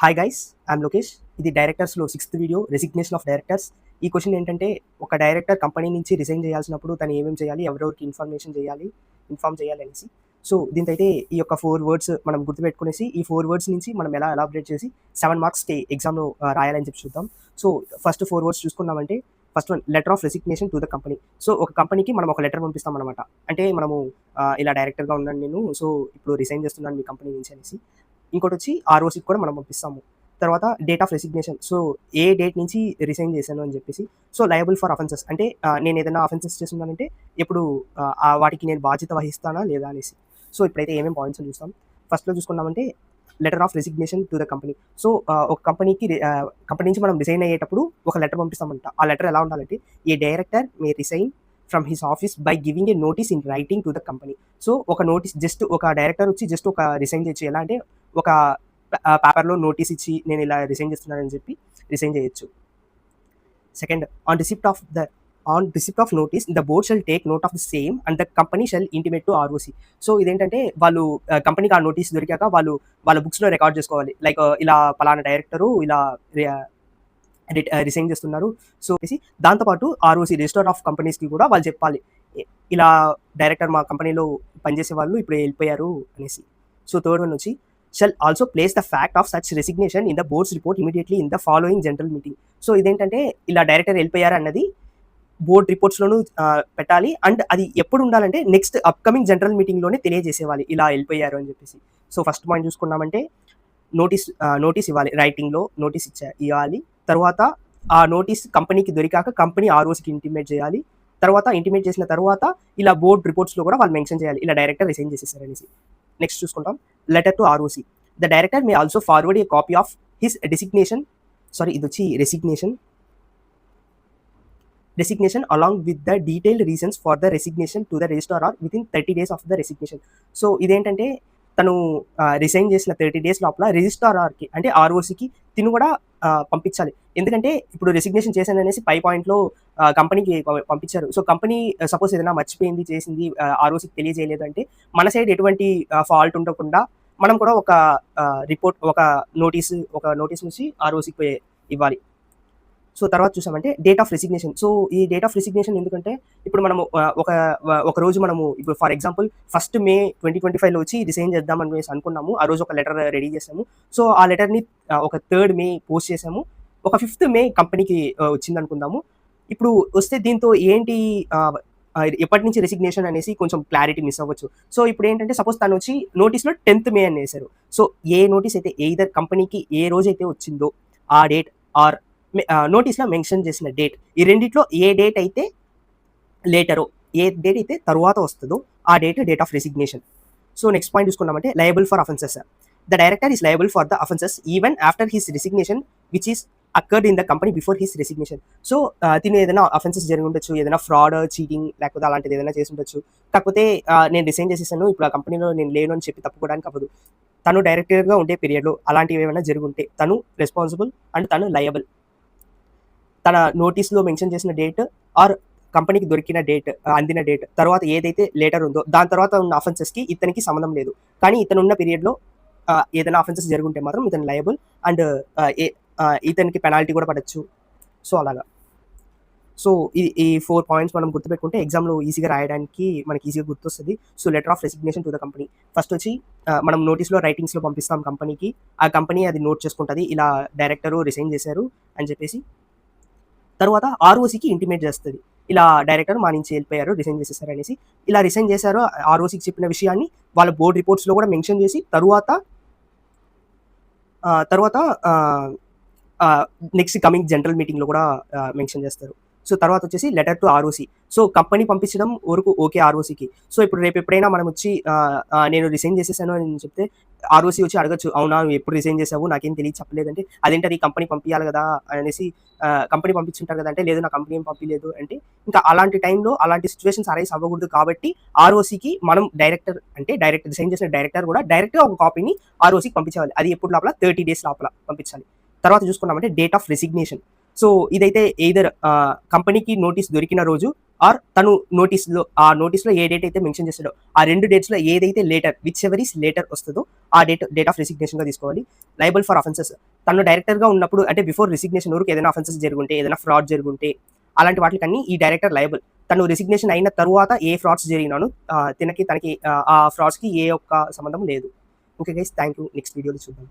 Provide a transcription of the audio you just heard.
Hi guys, I'm Lokesh. ఇది డైరెక్టర్స్లో 6th video, resignation of directors. ఈ క్వశ్చన్ ఏంటంటే, ఒక డైరెక్టర్ కంపెనీ నుంచి రిజైన్ చేయాల్సినప్పుడు తను ఏమేమి చేయాలి, ఎవరెవరికి ఇన్ఫార్మ్ చేయాలి అనేసి. సో దీంతో అయితే ఈ యొక్క 4 వర్డ్స్ మనం గుర్తుపెట్టుకునేసి, ఈ 4 వర్డ్స్ నుంచి మనం ఎలా ఎలాబరేట్ చేసి 7 మార్క్స్ ఎగ్జామ్లో రాయాలని చెప్పి చూద్దాం. సో ఫస్ట్ 4 వర్డ్స్ చూసుకున్నామంటే, first one letter of resignation to the company. So ఒక కంపెనీకి మనం ఒక లెటర్ పంపిస్తాం అనమాట. అంటే మనము ఇలా డైరెక్టర్గా ఉన్నాను నేను, సో ఇప్పుడు రిజైన్ చేస్తున్నాను మీ కంపెనీ నుంచి అనేసి. ఇంకోటి వచ్చి ఆర్ఓసికి కూడా మనం పంపిస్తాము. తర్వాత date of resignation. So A date నుంచి రిజైన్ చేశాను అని చెప్పేసి. సో లయబుల్ ఫర్ అఫెన్సెస్, అంటే నేను ఏదైనా అఫెన్సెస్ చేస్తున్నానంటే ఇప్పుడు వాటికి నేను బాధ్యత వహిస్తానా లేదా అనేసి. సో ఇప్పుడైతే ఏమేమి పాయింట్స్ చూస్తాం. ఫస్ట్లో చూసుకున్నామంటే letter of resignation to the company. So ఒక కంపెనీ నుంచి మనం రిజైన్ అయ్యేటప్పుడు ఒక లెటర్ పంపిస్తామంట. ఆ లెటర్ ఎలా ఉండాలంటే, a director may resign from his office by giving a notice in writing to the company. So ఒక నోటీస్, జస్ట్ ఒక డైరెక్టర్ వచ్చి జస్ట్ ఒక రిజైన్ చేయొచ్చు. ఎలా అంటే ఒక పేపర్లో నోటీస్ ఇచ్చి నేను ఇలా రిజైన్ చేస్తున్నానని చెప్పి రిజైన్ చేయొచ్చు. Second, on receipt of notice the board shall take note of the same and the company shall intimate to ROC. So ఇదేంటంటే వాళ్ళు కంపెనీకి ఆ నోటీస్ దొరికాక వాళ్ళ బుక్స్లో రికార్డ్ చేసుకోవాలి. లైక్ ఇలా పలానా డైరెక్టరు ఇలా రిజైన్ చేస్తున్నారు. సో దాంతోపాటు ఆర్ఓసి రిజిస్టర్ ఆఫ్ కంపెనీస్కి కూడా వాళ్ళు చెప్పాలి, ఇలా డైరెక్టర్ మా కంపెనీలో పనిచేసే వాళ్ళు ఇప్పుడు వెళ్ళిపోయారు అనేసి. సో థర్డ్ వన్ వచ్చి shall also place the fact of such resignation in the board's report immediately in the following general meeting. So ఇదేంటంటే ఇలా డైరెక్టర్ వెళ్ళిపోయారు అన్నది బోర్డ్ రిపోర్ట్స్లోనూ పెట్టాలి. అండ్ అది ఎప్పుడు ఉండాలంటే నెక్స్ట్ అప్కమింగ్ జనరల్ మీటింగ్లోనే తెలియజేసేవాలి ఇలా వెళ్ళిపోయారు అని చెప్పేసి. సో ఫస్ట్ పాయింట్ చూసుకున్నామంటే నోటీస్ ఇవ్వాలి, రైటింగ్లో నోటీస్ ఇవ్వాలి. తర్వాత ఆ నోటీస్ కంపెనీకి దొరికాక కంపెనీ ఆర్ఓసికి ఇంటిమేట్ చేయాలి. తర్వాత ఇంటిమేట్ చేసిన తర్వాత ఇలా బోర్డ్ రిపోర్ట్స్లో కూడా వాళ్ళు మెన్షన్ చేయాలి, ఇలా డైరెక్టర్ రిజైన్ చేసేసారు అనేసి. నెక్స్ట్ చూసుకుంటాం letter to ROC. The director may also forward a copy of his resignation along with the detailed reasons for the resignation to the registrar or within 30 days of the resignation. So ఇదేంటంటే తను resign చేసిన 30 days లోపల రిజిస్ట్రార్కి అంటే ఆర్ఓసికి తిను కూడా పంపించాలి. ఎందుకంటే ఇప్పుడు రెసిగ్నేషన్ చేశాను అనేసి పై పాయింట్లో కంపెనీకి పంపించారు. సో కంపెనీ సపోజ్ ఏదైనా మర్చిపోయింది, చేసింది, ఆర్ఓసికి తెలియజేయలేదు అంటే మన సైడ్ ఎటువంటి ఫాల్ట్ ఉండకుండా మనం కూడా ఒక రిపోర్ట్, ఒక నోటీస్ నుంచి ఆర్ఓసికి ఇవ్వాలి. సో తర్వాత చూసామంటే డేట్ ఆఫ్ రెసిగ్నేషన్. సో ఈ డేట్ ఆఫ్ రెసిగ్నేషన్ ఎందుకంటే ఇప్పుడు మనము ఒక రోజు మనము ఇప్పుడు ఫర్ ఎగ్జాంపుల్ 1st May 2025లో వచ్చి రిజైన్ చేద్దాం అనేసి అనుకున్నాము. ఆ రోజు ఒక లెటర్ రెడీ చేసాము. సో ఆ లెటర్ని ఒక 3rd May పోస్ట్ చేసాము. ఒక 5th May కంపెనీకి వచ్చింది అనుకుందాము. ఇప్పుడు వస్తే దీంతో ఏంటి, ఎప్పటి నుంచి రెసిగ్నేషన్ అనేసి కొంచెం క్లారిటీ మిస్ అవ్వచ్చు. సో ఇప్పుడు ఏంటంటే సపోజ్ తను వచ్చి నోటీస్లో 10th May అని వేశారు. సో ఏ నోటీస్ అయితే ఎయిదర్ కంపెనీకి ఏ రోజైతే వచ్చిందో ఆ డేట్ ఆర్ నోటీస్లో మెన్షన్ చేసిన డేట్, ఈ రెండిట్లో ఏ డేట్ అయితే లేటరో, ఏ డేట్ అయితే తర్వాత వస్తుందో ఆ date of resignation. So next point చూసుకున్నామంటే liable for offences. The director is liable for the offences even after his resignation which is accrued in the company before his resignation. So తిను ఏదైనా offences జరిగి ఉండొచ్చు, ఏదైనా fraud, cheating లేకపోతే అలాంటిది ఏదైనా చేసి ఉండొచ్చు. కాకపోతే నేను రిజైన్ చేసేసాను, ఇప్పుడు ఆ కంపెనీలో నేను లేను అని చెప్పి తప్పుకోవడానికి అవ్వదు. తను డైరెక్టర్గా ఉండే పీరియడ్లో అలాంటివి ఏమైనా జరిగి ఉంటే తను రెస్పాన్సిబుల్ అండ్ తను లయబుల్. తన నోటీస్లో మెన్షన్ చేసిన డేట్ ఆర్ కంపెనీకి దొరికిన డేట్, అందిన డేట్ తర్వాత ఏదైతే లేటర్ ఉందో దాని తర్వాత ఉన్న అఫెన్సెస్కి ఇతనికి సంబంధం లేదు. కానీ ఇతను ఉన్న పీరియడ్లో ఏదైనా అఫెన్సెస్ జరుగుంటే మాత్రం ఇతను లయబుల్ అండ్ ఇతనికి పెనాల్టీ కూడా పడవచ్చు. సో అలాగా. సో ఈ 4 పాయింట్స్ మనం గుర్తుపెట్టుకుంటే ఎగ్జామ్లో ఈజీగా రాయడానికి మనకి ఈజీగా గుర్తొస్తుంది. So letter of resignation to the company. First వచ్చి మనం నోటీస్లో రైటింగ్స్లో పంపిస్తాం కంపెనీకి, ఆ కంపెనీ అది నోట్ చేసుకుంటుంది, ఇలా డైరెక్టరు రిజైన్ చేశారు అని చెప్పేసి. తర్వాత ఆర్ఓసికి ఇంటిమేట్ చేస్తుంది, ఇలా డైరెక్టర్ మా నుంచి వెళ్ళిపోయారు, రిజైన్ చేసేసారు అనేసి. ఇలా రిజైన్ చేశారు ఆర్ఓసికి చెప్పిన విషయాన్ని వాళ్ళ బోర్డ్ రిపోర్ట్స్లో కూడా మెన్షన్ చేసి తర్వాత నెక్స్ట్ కమింగ్ జనరల్ మీటింగ్లో కూడా మెన్షన్ చేస్తారు. సో తర్వాత వచ్చేసి letter to ROC. So company పంపించడం వరకు ఓకే ఆర్ఓసికి. సో ఇప్పుడు రేపు ఎప్పుడైనా మనం వచ్చి నేను రిజైన్ చేసేసాను అని చెప్తే ఆర్ఓసి వచ్చి అడగచ్చు, అవునా నువ్వు ఎప్పుడు రిజైన్ చేసావు, నాకేం తెలియదు చెప్పలేదంటే, అదేంటది కంపెనీ పంపించాలి కదా అనేసి, కంపెనీ పంపించుంటారు కదా అంటే, లేదు నా కంపెనీ ఏం పంపించలేదు అంటే, ఇంకా అలాంటి టైంలో అలాంటి సిచ్యువేషన్స్ అరైజ్ అవ్వకూడదు. కాబట్టి ఆర్ఓసికి మనం డైరెక్ట్ రిజైన్ చేసిన డైరెక్టర్ కూడా డైరెక్ట్గా ఒక కాపీని ఆర్ఓసికి పంపించాలి. అది ఎప్పుడు లోపల 30 days లోపల పంపించాలి. తర్వాత చూసుకున్నామంటే డేట్ ఆఫ్ రెసిగ్నేషన్. సో ఇదైతే ఎయిదర్ కంపెనీకి నోటీస్ దొరికిన రోజు ఆర్ తను నోటీస్లో ఏ డేట్ అయితే మెన్షన్ చేస్తాడో ఆ 2 డేట్స్లో ఏదైతే later, which ever is later వస్తుందో ఆ డేట్ ఆఫ్ రెసిగ్నేషన్గా తీసుకోవాలి. Liable for offences. తను డైరెక్టర్గా ఉన్నప్పుడు అంటే బిఫోర్ రిసిగ్నేషన్ వరకు ఏదైనా అఫెన్సెస్ జరుగుంటే, ఏదైనా ఫ్రాడ్ జరుగుంటే అలాంటి వాటికన్నీ ఈ డైరెక్టర్ లయబుల్. తను రిసిగ్నేషన్ అయిన తరువాత ఏ ఫ్రాడ్స్ జరిగినాను తనకి ఆ ఫ్రాడ్స్కి ఏ ఒక్క సంబంధం లేదు. Okay guys, thank you. Next వీడియోలో చూద్దాం.